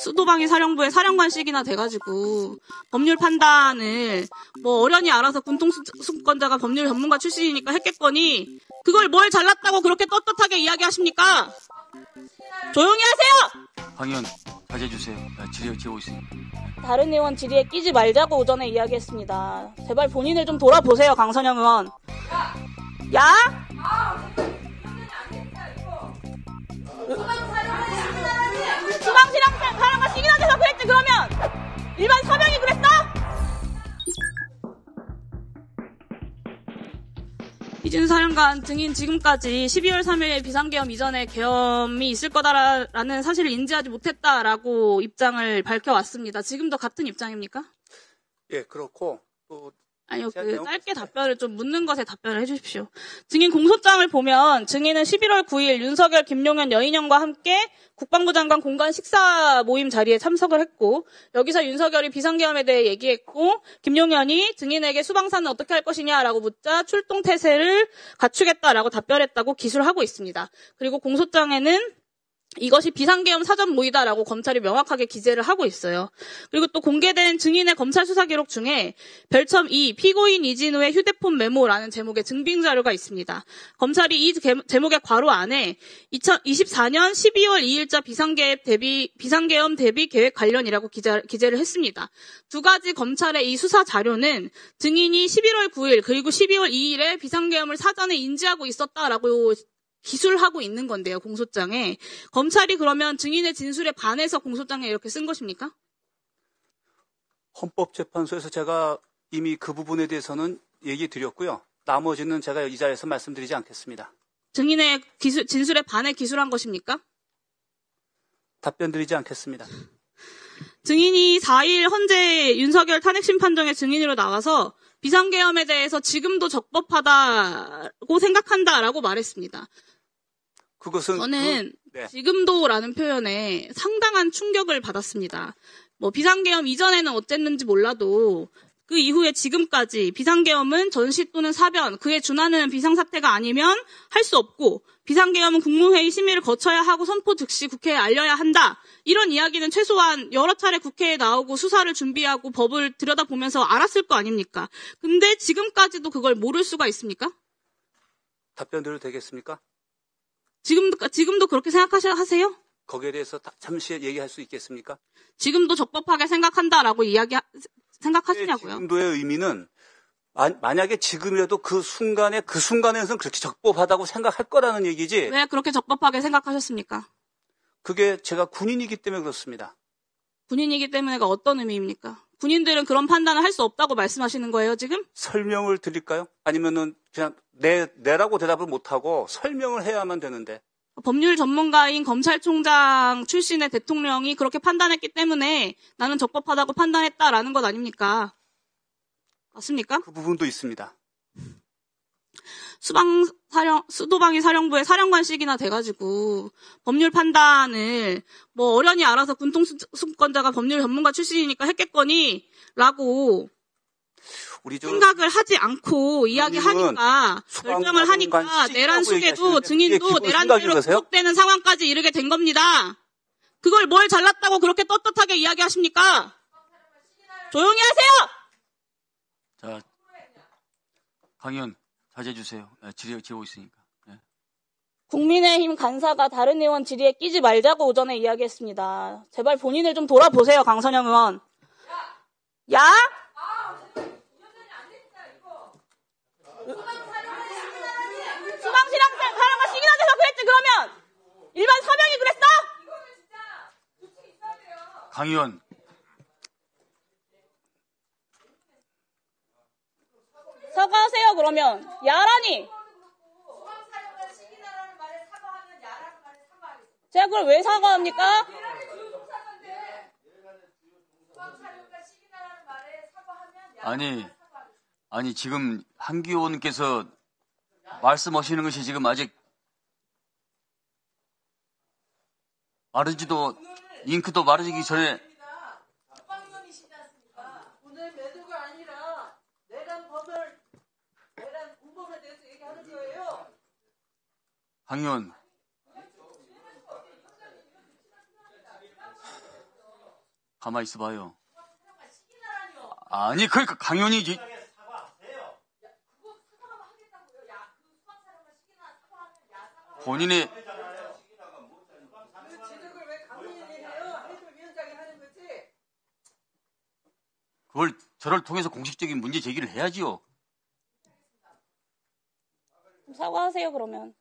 수도방위 사령부의 사령관씩이나 돼가지고 법률 판단을 뭐 어련히 알아서 군통수권자가 법률 전문가 출신이니까 했겠거니 그걸 뭘 잘났다고 그렇게 떳떳하게 이야기하십니까? 조용히 하세요! 강 의원 자제해주세요. 질의하고 있으니까. 다른 의원 질의에 끼지 말자고 오전에 이야기했습니다. 제발 본인을 좀 돌아보세요, 강선영 의원. 야? 수방시랑 사람과 시기나 돼서 그랬지 그러면? 일반 서명이 그랬어? 이준수 사령관 증인 지금까지 12월 3일 비상계엄 이전에 계엄이 있을 거다라는 사실을 인지하지 못했다라고 입장을 밝혀왔습니다. 지금도 같은 입장입니까? 예, 그렇고 또 아니요, 짧게 답변을 좀 묻는 것에 답변을 해주십시오. 증인 공소장을 보면 증인은 11월 9일 윤석열, 김용현, 여인영과 함께 국방부 장관 공간 식사 모임 자리에 참석을 했고 여기서 윤석열이 비상계엄에 대해 얘기했고 김용현이 증인에게 수방사는 어떻게 할 것이냐라고 묻자 출동 태세를 갖추겠다라고 답변했다고 기술하고 있습니다. 그리고 공소장에는 이것이 비상계엄 사전 모의다라고 검찰이 명확하게 기재를 하고 있어요. 그리고 또 공개된 증인의 검찰 수사 기록 중에 별첨 2 피고인 이진우의 휴대폰 메모라는 제목의 증빙 자료가 있습니다. 검찰이 이 제목의 괄호 안에 2024년 12월 2일자 비상계엄 대비 계획 관련이라고 기재를 했습니다. 두 가지 검찰의 이 수사 자료는 증인이 11월 9일 그리고 12월 2일에 비상계엄을 사전에 인지하고 있었다라고 기술하고 있는 건데요, 공소장에. 검찰이 그러면 증인의 진술에 반해서 공소장에 이렇게 쓴 것입니까? 헌법재판소에서 제가 이미 그 부분에 대해서는 얘기 드렸고요. 나머지는 제가 이 자리에서 말씀드리지 않겠습니다. 증인의 진술에 반해 기술한 것입니까? 답변 드리지 않겠습니다. 증인이 4일 헌재 윤석열 탄핵심판정의 증인으로 나와서 비상계엄에 대해서 지금도 적법하다고 생각한다라고 말했습니다. 그것은 저는 지금도라는 표현에 상당한 충격을 받았습니다. 뭐 비상계엄 이전에는 어쨌는지 몰라도 그 이후에 지금까지 비상계엄은 전시 또는 사변, 그에 준하는 비상사태가 아니면 할 수 없고 비상계엄은 국무회의 심의를 거쳐야 하고 선포 즉시 국회에 알려야 한다. 이런 이야기는 최소한 여러 차례 국회에 나오고 수사를 준비하고 법을 들여다보면서 알았을 거 아닙니까? 근데 지금까지도 그걸 모를 수가 있습니까? 답변 드려도 되겠습니까? 지금도 그렇게 생각하세요? 거기에 대해서 잠시 얘기할 수 있겠습니까? 지금도 적법하게 생각한다라고 생각하시냐고요? 지금도의 의미는 만약에 지금이라도 그 순간에서는 그렇게 적법하다고 생각할 거라는 얘기지. 왜 그렇게 적법하게 생각하셨습니까? 그게 제가 군인이기 때문에 그렇습니다. 군인이기 때문에가 어떤 의미입니까? 군인들은 그런 판단을 할 수 없다고 말씀하시는 거예요, 지금? 설명을 드릴까요? 아니면은 그냥 네라고 대답을 못하고 설명을 해야만 되는데. 법률 전문가인 검찰총장 출신의 대통령이 그렇게 판단했기 때문에 나는 적법하다고 판단했다라는 것 아닙니까? 맞습니까? 그 부분도 있습니다. 수도방위 사령부의 사령관씩이나 돼가지고 법률 판단을 뭐 어련히 알아서 군통수권자가 법률 전문가 출신이니까 했겠거니 라고 생각을 하지 않고 이야기하니까 결정을 하니까 내란 속에도 증인도 내란죄로 구속되는 상황까지 이르게 된 겁니다. 그걸 뭘 잘났다고 그렇게 떳떳하게 이야기하십니까? 조용히 하세요! 자, 강 의원 자제해주세요. 질의하고 있으니까. 네. 국민의힘 간사가 다른 의원 질의에 끼지 말자고 오전에 이야기했습니다. 제발 본인을 좀 돌아보세요, 강선영 의원. 야? 수방시랑 사람과 시기나 돼서 그랬지 그러면? 일반 서명이 그랬어? 강 의원. 사과하세요 그러면. 야라니. 제가 그걸 왜 사과합니까? 아니 지금 한기 의원께서 말씀하시는 것이 지금 아직 마르지도 잉크도 마르기 전에 오늘 매도가 아니라 내란 공범에 대해서 얘기하는 거예요. 강 의원 가만히 있어봐요. 아니, 그러니까 강연이 본인의 그 지적을 왜 강의원이 해요? 해설위원장이 하는 거지. 그걸 저를 통해서 공식적인 문제 제기를 해야지요. 사과하세요, 그러면.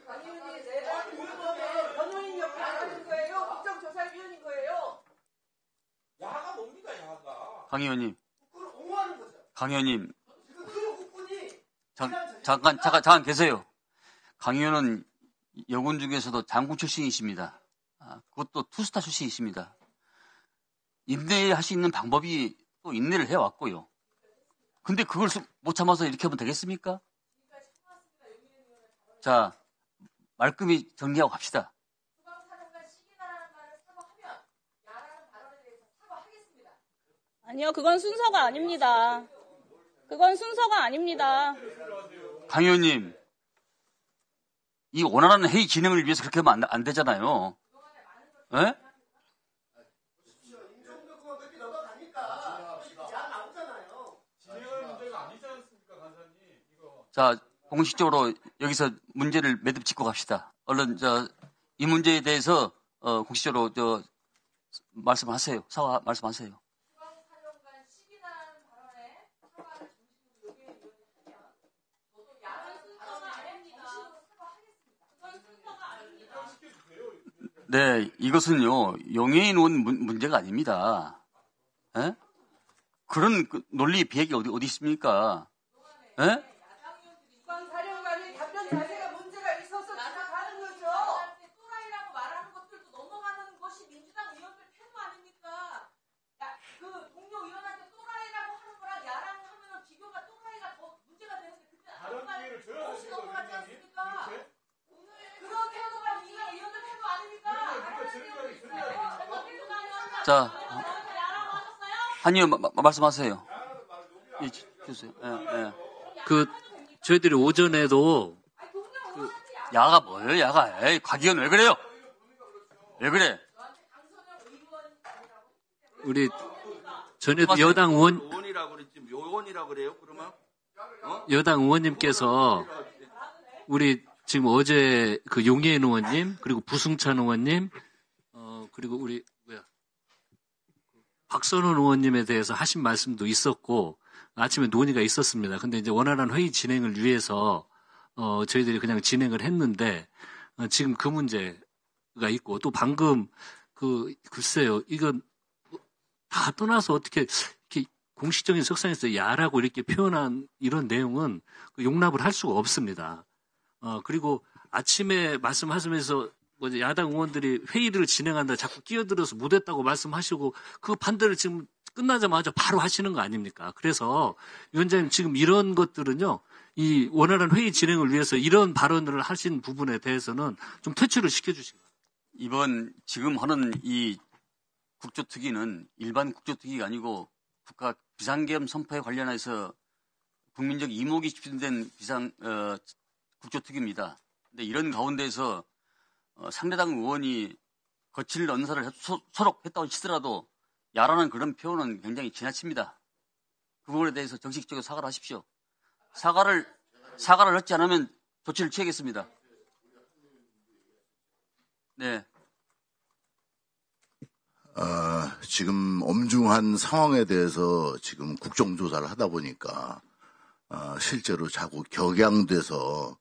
강의원이 내란 공범의 변호인 역할을 하는 거예요? 국정조사위원인 거예요? 야가 뭡니까, 야가? 강 의원님, 그걸 옹호하는 거죠. 강 의원님, 그 국군이 잠깐 계세요. 강 의원은 여군 중에서도 장군 출신이십니다. 그것도 투스타 출신이십니다. 인내할 수 있는 방법이 또 인내를 해왔고요. 근데 그걸 못 참아서 이렇게 하면 되겠습니까? 자, 말끔히 정리하고 갑시다. 아니요, 그건 순서가 아닙니다. 그건 순서가 아닙니다. 강 의원님, 이 원활한 회의 진행을 위해서 그렇게 하면 안 되잖아요. 예? 자, 공식적으로 여기서 문제를 매듭 짓고 갑시다. 얼른 이 문제에 대해서 공식적으로 말씀하세요. 사과 말씀하세요. 네, 이것은요 용해인 의원 문제가 아닙니다. 에? 그런 논리 비약이 어디 있습니까? 에? 국방사령관이 답변 자세가 문제가 있어서 지적하는 거죠. 또라이라고 말하는 것들도 넘어가는 것이 민주당 의원들 태도 아닙니까? 그 동료 의원한테 또라이라고 하는 거랑 야랑 하면 비교가 또라이가 더 문제가 되는데 그때 없이 넘어가지 않습니까? 그런 태도가 민주당 의원들 태도 아닙니까? 자, 한 의원 말씀하세요. 예, 주세요. 예. 저희들이 오전에도 야가 뭐예요, 야가? 에이, 곽 의원 왜 그래요? 왜 그래? 우리 전에도 여당 의원이라고 그랬지, 요원이라고 그래요, 그러면? 여당 의원님께서 우리 지금 어제 그 용해인 의원님 그리고 부승찬 의원님 그리고 우리 박선원 의원님에 대해서 하신 말씀도 있었고 아침에 논의가 있었습니다. 근데 이제 원활한 회의 진행을 위해서 저희들이 그냥 진행을 했는데 지금 그 문제가 있고 또 방금 글쎄요 이건 다 떠나서 어떻게 이렇게 공식적인 석상에서 야라고 이렇게 표현한 이런 내용은 용납을 할 수가 없습니다. 그리고 아침에 말씀하시면서 야당 의원들이 회의를 진행한다 자꾸 끼어들어서 못했다고 말씀하시고 그 반대를 지금 끝나자마자 바로 하시는 거 아닙니까? 그래서 위원장님 지금 이런 것들은요, 이 원활한 회의 진행을 위해서 이런 발언을 하신 부분에 대해서는 좀 퇴출을 시켜주시기 바랍니다. 이번 지금 하는 이 국조특위는 일반 국조특위가 아니고 국가 비상계엄 선포에 관련해서 국민적 이목이 집중된 국조특위입니다. 근데 이런 가운데서 상대당 의원이 거칠 언사를 소록했다고 치더라도 야라는 그런 표현은 굉장히 지나칩니다. 그 부분에 대해서 정식적으로 사과를 하십시오. 사과를 하지 않으면 조치를 취하겠습니다. 네. 지금 엄중한 상황에 대해서 지금 국정조사를 하다 보니까 실제로 자꾸 격양돼서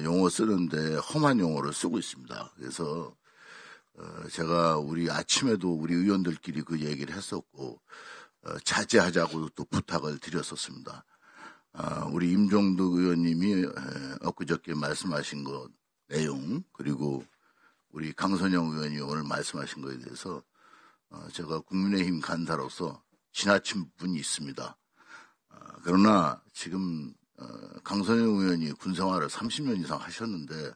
용어 쓰는데 험한 용어를 쓰고 있습니다. 그래서 제가 우리 아침에도 우리 의원들끼리 그 얘기를 했었고 자제하자고 또 부탁을 드렸었습니다. 우리 임종덕 의원님이 엊그저께 말씀하신 것 내용 그리고 우리 강선영 의원이 오늘 말씀하신 것에 대해서 제가 국민의힘 간사로서 지나친 부분이 있습니다. 그러나 지금 강선영 의원이 군생활을 30년 이상 하셨는데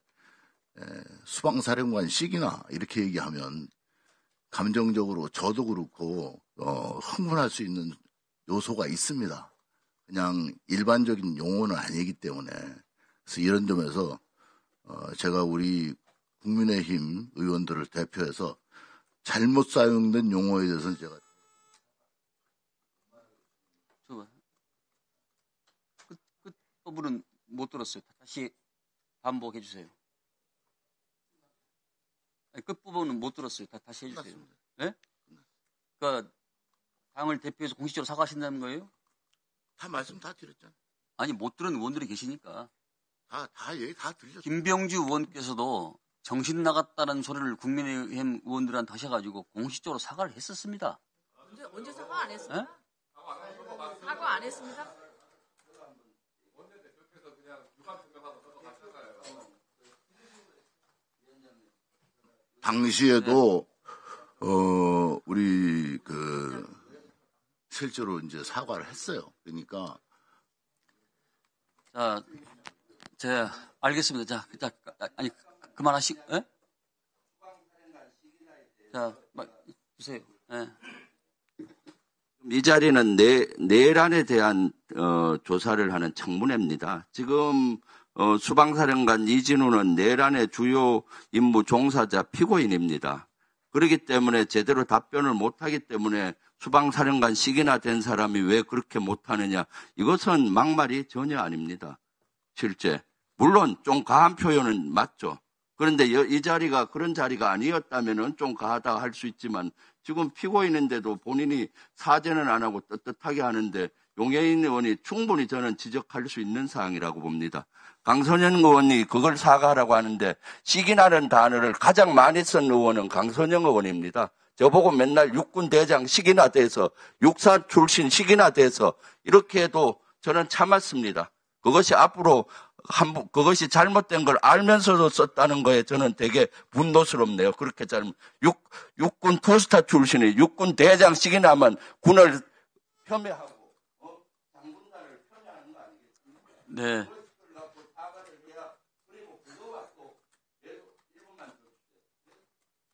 수방사령관 시기나 이렇게 얘기하면 감정적으로 저도 그렇고 흥분할 수 있는 요소가 있습니다. 그냥 일반적인 용어는 아니기 때문에 그래서 이런 점에서 제가 우리 국민의힘 의원들을 대표해서 잘못 사용된 용어에 대해서는 제가 끝 부분은 못 들었어요. 다시 반복해 주세요. 끝 부분은 못 들었어요. 다시 해주세요. 네? 그러니까 당을 대표해서 공식적으로 사과하신다는 거예요? 다 말씀 다 드렸잖아요. 아니 못 들은 의원들이 계시니까. 다 얘기 다 들렸죠. 김병주 의원께서도 정신 나갔다는 소리를 국민의힘 의원들한테 하셔가지고 공식적으로 사과를 했었습니다. 언제 사과 안 했습니다? 사과 안 했습니다? 당시에도 우리 실제로 이제 사과를 했어요. 그러니까 제가 알겠습니다. 아니 그만하시. 예? 주세요. 예. 이 자리는 내란에 대한 조사를 하는 청문회입니다. 지금 수방사령관 이진우는 내란의 주요 임무 종사자 피고인입니다. 그렇기 때문에 제대로 답변을 못하기 때문에 수방사령관씩이나 된 사람이 왜 그렇게 못하느냐. 이것은 막말이 전혀 아닙니다. 실제. 물론 좀 가한 표현은 맞죠. 그런데 이 자리가 그런 자리가 아니었다면 좀 가하다 할 수 있지만 지금 피고인인데도 본인이 사죄는 안 하고 떳떳하게 하는데 용해인 의원이 충분히 저는 지적할 수 있는 사항이라고 봅니다. 강선현 의원이 그걸 사과하라고 하는데 시기나는 단어를 가장 많이 쓴 의원은 강선영 의원입니다. 저보고 맨날 육군 대장 시기나 돼서 육사 출신 시기나 돼서 이렇게 해도 저는 참았습니다. 그것이 앞으로 그것이 잘못된 걸 알면서도 썼다는 거에 저는 되게 분노스럽네요. 그렇게 육군 투스타 출신이 육군 대장 시기나면 군을 폄훼하고 장군단을 폄훼하는 거 아니겠습니까? 네.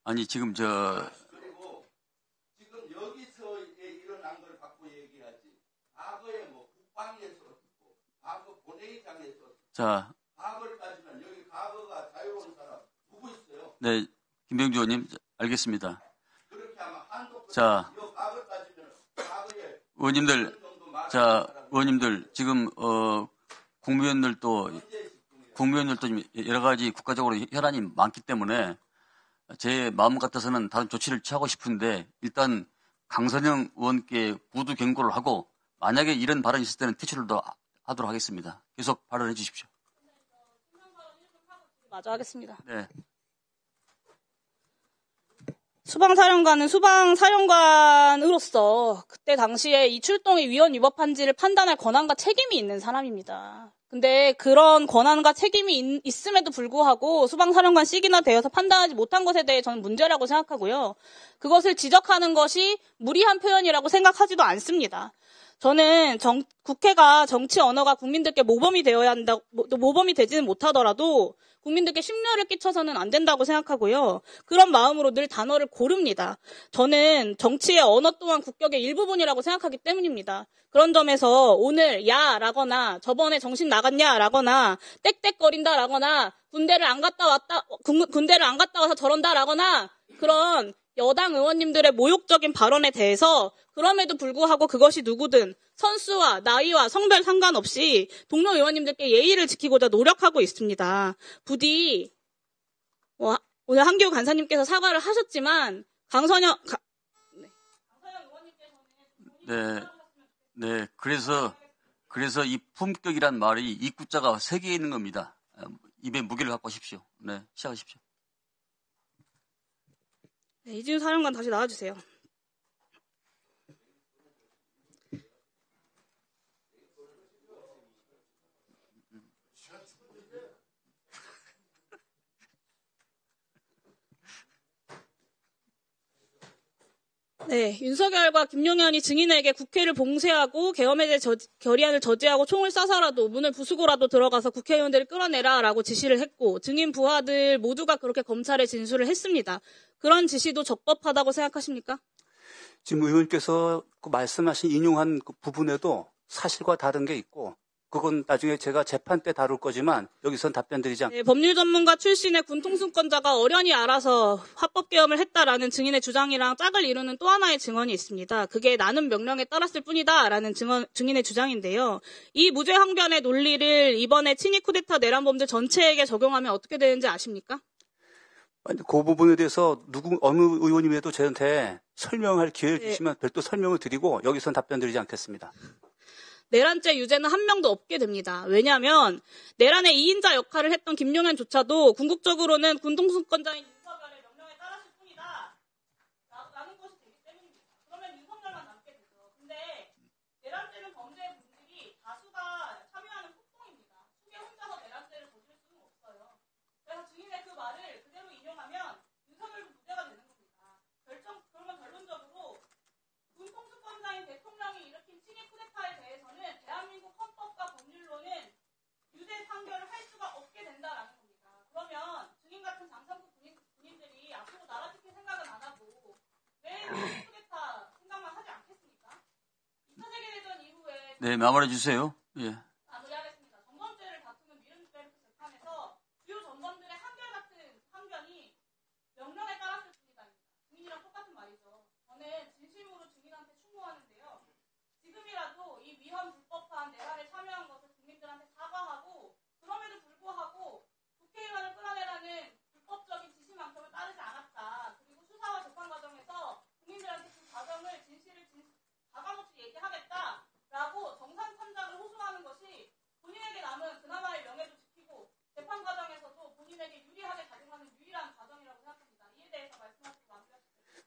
아니 지금 그리고 지금 여기서 일어난 걸 갖고 얘기하지. 과거에 뭐 국방에서 과거 본회의장에서 과거를 따지면 여기 과거가 자유로운 사람 누구 있어요? 네, 김병주 의원님 알겠습니다. 그렇게 하면 한도 과거 따지면 과거에 의원님들 지금 국무위원들도 좀 여러 가지 국가적으로 혈안이 많기 때문에 제 마음 같아서는 다른 조치를 취하고 싶은데 일단 강선영 의원께 구두 경고를 하고 만약에 이런 발언이 있을 때는 퇴출을 더 하도록 하겠습니다. 계속 발언해 주십시오. 마저 하겠습니다. 네. 수방사령관은 수방사령관으로서 그때 당시에 이 출동이 위헌 위법한지를 판단할 권한과 책임이 있는 사람입니다. 근데 그런 권한과 책임이 있음에도 불구하고 수방사령관 시기나 되어서 판단하지 못한 것에 대해 저는 문제라고 생각하고요. 그것을 지적하는 것이 무리한 표현이라고 생각하지도 않습니다. 저는 국회가 정치 언어가 국민들께 모범이 되어야 한다, 모범이 되지는 못하더라도 국민들께 심려를 끼쳐서는 안 된다고 생각하고요. 그런 마음으로 늘 단어를 고릅니다. 저는 정치의 언어 또한 국격의 일부분이라고 생각하기 때문입니다. 그런 점에서 오늘 야라거나 저번에 정신 나갔냐라거나 땡땡거린다라거나 군대를 안 갔다 와서 저런다라거나 그런 여당 의원님들의 모욕적인 발언에 대해서 그럼에도 불구하고 그것이 누구든 선수와 나이와 성별 상관없이 동료 의원님들께 예의를 지키고자 노력하고 있습니다. 부디 오늘 한기호 간사님께서 사과를 하셨지만 강선영 의원님께서는 네. 그래서 이 품격이란 말이 입구자가 3개에 있는 겁니다. 입에 무게를 갖고 오십시오. 네, 시작하십시오. 네, 이진우 사령관 다시 나와주세요. 네, 윤석열과 김용현이 증인에게 국회를 봉쇄하고 계엄에 대해 결의안을 저지하고 총을 쏴서라도 문을 부수고라도 들어가서 국회의원들을 끌어내라라고 지시를 했고 증인 부하들 모두가 그렇게 검찰에 진술을 했습니다. 그런 지시도 적법하다고 생각하십니까? 지금 의원님께서 그 말씀하신 인용한 그 부분에도 사실과 다른 게 있고 그건 나중에 제가 재판 때 다룰 거지만 여기선 답변 드리지 않겠습니다. 네, 법률 전문가 출신의 군통수권자가 어련히 알아서 합법개엄을 했다라는 증인의 주장이랑 짝을 이루는 또 하나의 증언이 있습니다. 그게 나는 명령에 따랐을 뿐이다라는 증인의 주장인데요. 이 무죄 항변의 논리를 이번에 친위 쿠데타 내란범들 전체에게 적용하면 어떻게 되는지 아십니까? 그 부분에 대해서 어느 의원님에도 저한테 설명할 기회를 네. 주시면 별도 설명을 드리고 여기선 답변 드리지 않겠습니다. 내란죄 유죄는 한 명도 없게 됩니다. 왜냐하면 내란의 2인자 역할을 했던 김용현조차도 궁극적으로는 군통수권자인 윤석열의 명령에 따랐을 뿐이다 라는 것이 되기 때문입니다. 그러면 윤석열만 남게 되죠. 근데 내란죄는 범죄의 본질이 다수가 참여하는 폭동입니다. 수개 혼자서 내란죄를 저지를 수는 없어요. 그래서 증인의 그 말을 그대로 인용하면 윤석열도 무죄가 되는 겁니다. 그러면 결론적으로 군통수권자인 대통령이 일으킨 친위 쿠데타에 대해서는 대한민국 헌법과 법률로는 유죄 판결을 할 수가 없게 된다라는 겁니다. 그러면 증인 같은 장성국 군인들이 앞으로 나라 지킬 생각은 안 하고 매일 쿠데타 생각만 하지 않겠습니까? 2차 세계대전 이후에 네, 마무리해 주세요. 예. 마무리하겠습니다. 전범죄를 다투는 뉘른베르크 재판에서 주요 전범들의 한결같은 항변이 명령에 따랐을 뿐이다입니다. 증인이랑 똑같은 말이죠. 저는 진심으로 증인한테 충고하는데요. 지금이라도 이 위헌 불법한 내란에 참여한 것을 국민들한테 사과하고 그럼에도 불구하고 국회의원을 끌어내라는 불법적인 지시만큼은 따르지 않았다. 그리고 수사와 재판 과정에서 국민들한테 그 과정을 진실을 가감없이 얘기하겠다라고 정상 참작을 호소하는 것이 본인에게 남은 그나마의 명예도 지키고 재판 과정에서도 본인에게 유리하게 작용하는 유일한 과정이라고 생각합니다. 이에 대해서 말씀하시고 마무리하시겠습니다.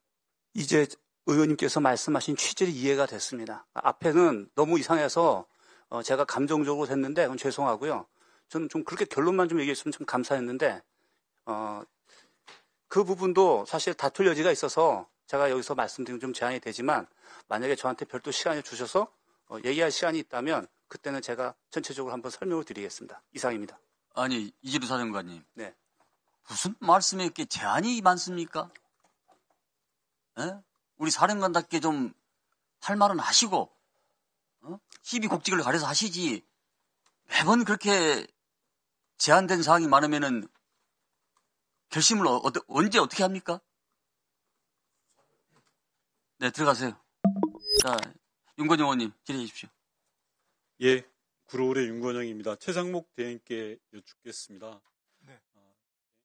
이제 의원님께서 말씀하신 취지를 이해가 됐습니다. 앞에는 너무 이상해서 제가 감정적으로 했는데 그건 죄송하고요. 저는 좀 그렇게 결론만 좀 얘기했으면 좀 감사했는데 그 부분도 사실 다툴 여지가 있어서 제가 여기서 말씀드리면 좀 제한이 되지만 만약에 저한테 별도 시간을 주셔서 얘기할 시간이 있다면 그때는 제가 전체적으로 한번 설명을 드리겠습니다. 이상입니다. 아니, 이지루 사령관님. 네. 무슨 말씀에 이렇게 제한이 많습니까? 에? 우리 사령관답게 좀 할 말은 하시고, 희비곡직을 가려서 하시지, 매번 그렇게 제한된 사항이 많으면은 결심을 언제 어떻게 합니까? 네, 들어가세요. 자, 윤건영 의원님, 질의해 주십시오. 예, 구로울의 윤건영입니다. 최상목 대행께 여쭙겠습니다.